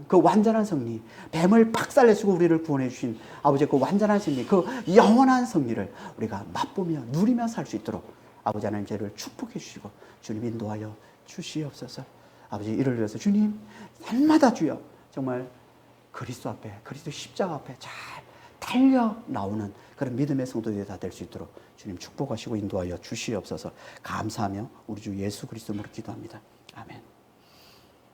그 완전한 승리, 뱀을 박살내시고 우리를 구원해 주신 아버지의 그 완전한 승리, 그 영원한 승리를 우리가 맛보며 누리며 살 수 있도록 아버지 하나님 저를 축복해 주시고 주님 인도하여 주시옵소서. 아버지 이를 위해서 주님 날마다 주여 정말 그리스도 앞에 그리스도 십자가 앞에 잘 달려 나오는 그런 믿음의 성도들이 다 될 수 있도록 주님 축복하시고 인도하여 주시옵소서. 감사하며 우리 주 예수 그리스도 이름으로 기도합니다. 아멘.